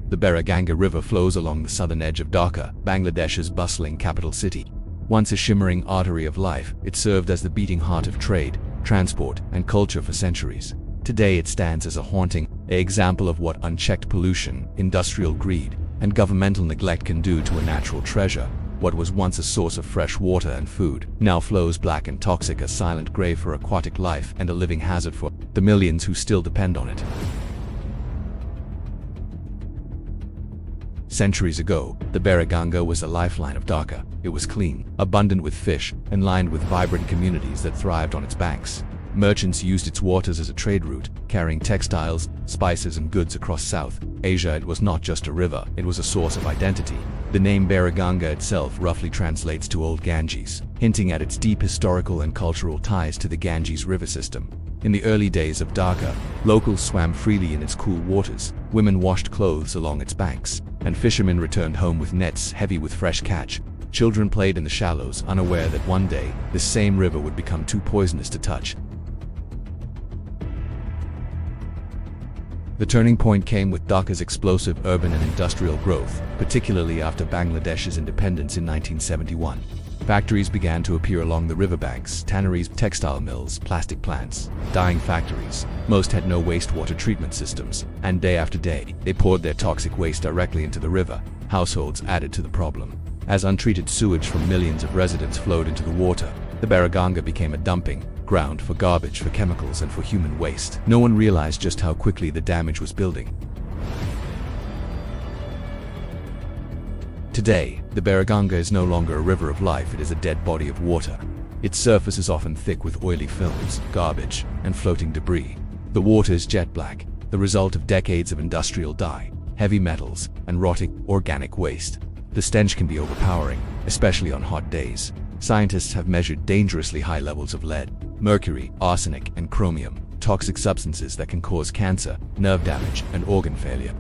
The Buriganga River flows along the southern edge of Dhaka, Bangladesh's bustling capital city. Once a shimmering artery of life, it served as the beating heart of trade, transport, and culture for centuries. Today it stands as a haunting example of what unchecked pollution, industrial greed, and governmental neglect can do to a natural treasure. What was once a source of fresh water and food now flows black and toxic, a silent grave for aquatic life and a living hazard for the millions who still depend on it. Centuries ago, the Buriganga was the lifeline of Dhaka. It was clean, abundant with fish, and lined with vibrant communities that thrived on its banks. Merchants used its waters as a trade route, carrying textiles, spices, and goods across South Asia. It was not just a river, it was a source of identity. The name Buriganga itself roughly translates to Old Ganges, hinting at its deep historical and cultural ties to the Ganges river system. In the early days of Dhaka, locals swam freely in its cool waters, women washed clothes along its banks, and fishermen returned home with nets heavy with fresh catch. Children played in the shallows, unaware that one day, this same river would become too poisonous to touch. The turning point came with Dhaka's explosive urban and industrial growth, particularly after Bangladesh's independence in 1971. Factories began to appear along the riverbanks: tanneries, textile mills, plastic plants, dyeing factories. Most had no wastewater treatment systems, and day after day, they poured their toxic waste directly into the river. Households added to the problem. As untreated sewage from millions of residents flowed into the water, the Buriganga became a dumping ground for garbage, for chemicals, and for human waste. No one realized just how quickly the damage was building. Today, the Buriganga is no longer a river of life, it is a dead body of water. Its surface is often thick with oily films, garbage, and floating debris. The water is jet black, the result of decades of industrial dye, heavy metals, and rotting organic waste. The stench can be overpowering, especially on hot days. Scientists have measured dangerously high levels of lead, mercury, arsenic, and chromium, toxic substances that can cause cancer, nerve damage, and organ failure.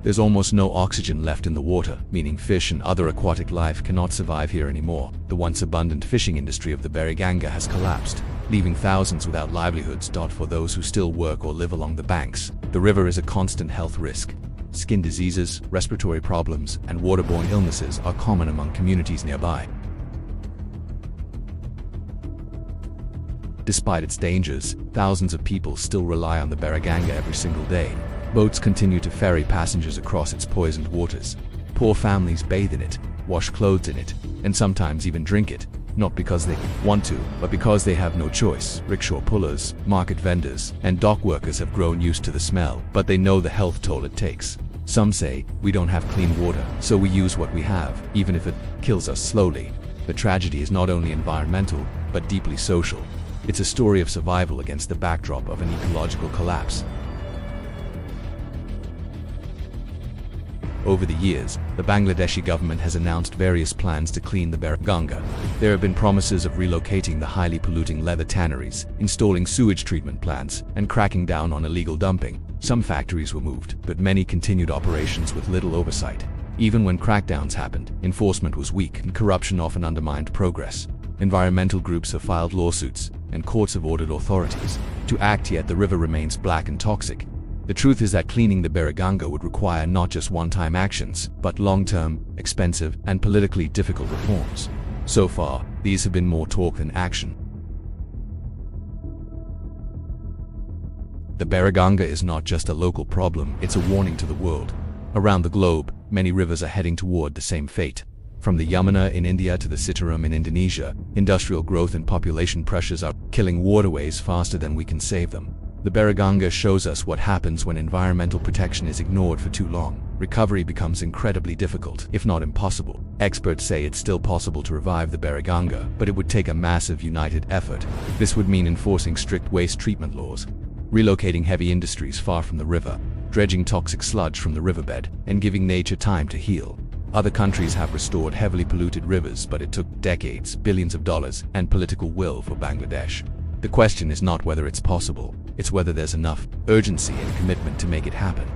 There's almost no oxygen left in the water, meaning fish and other aquatic life cannot survive here anymore. The once abundant fishing industry of the Buriganga has collapsed, leaving thousands without livelihoods. For those who still work or live along the banks, the river is a constant health risk. Skin diseases, respiratory problems, and waterborne illnesses are common among communities nearby. Despite its dangers, thousands of people still rely on the Buriganga every single day. Boats continue to ferry passengers across its poisoned waters. Poor families bathe in it, wash clothes in it, and sometimes even drink it, not because they want to, but because they have no choice. Rickshaw pullers, market vendors, and dock workers have grown used to the smell, but they know the health toll it takes. Some say, we don't have clean water, so we use what we have, even if it kills us slowly. The tragedy is not only environmental, but deeply social. It's a story of survival against the backdrop of an ecological collapse. Over the years, the Bangladeshi government has announced various plans to clean the Buriganga. There have been promises of relocating the highly polluting leather tanneries, installing sewage treatment plants, and cracking down on illegal dumping. Some factories were moved, but many continued operations with little oversight. Even when crackdowns happened, enforcement was weak and corruption often undermined progress. Environmental groups have filed lawsuits, and courts have ordered authorities to act, yet the river remains black and toxic. The truth is that cleaning the Buriganga would require not just one-time actions, but long-term, expensive, and politically difficult reforms. So far, these have been more talk than action. The Buriganga is not just a local problem, it's a warning to the world. Around the globe, many rivers are heading toward the same fate. From the Yamuna in India to the Citarum in Indonesia, industrial growth and population pressures are killing waterways faster than we can save them. The Buriganga shows us what happens when environmental protection is ignored for too long. Recovery becomes incredibly difficult, if not impossible. Experts say it's still possible to revive the Buriganga, but it would take a massive united effort. This would mean enforcing strict waste treatment laws, relocating heavy industries far from the river, dredging toxic sludge from the riverbed, and giving nature time to heal. Other countries have restored heavily polluted rivers, but it took decades, billions of dollars, and political will for Bangladesh. The question is not whether it's possible, it's whether there's enough urgency and commitment to make it happen.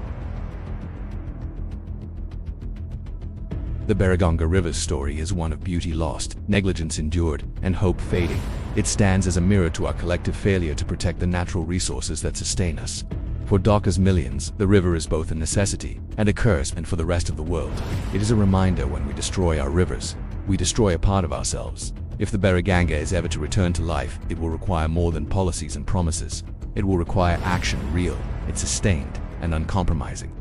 The Buriganga River's story is one of beauty lost, negligence endured, and hope fading. It stands as a mirror to our collective failure to protect the natural resources that sustain us. For Dhaka's millions, the river is both a necessity and a curse, and for the rest of the world, it is a reminder when we destroy our rivers, we destroy a part of ourselves. If the Buriganga is ever to return to life, it will require more than policies and promises. It will require action, real, it's sustained, and uncompromising.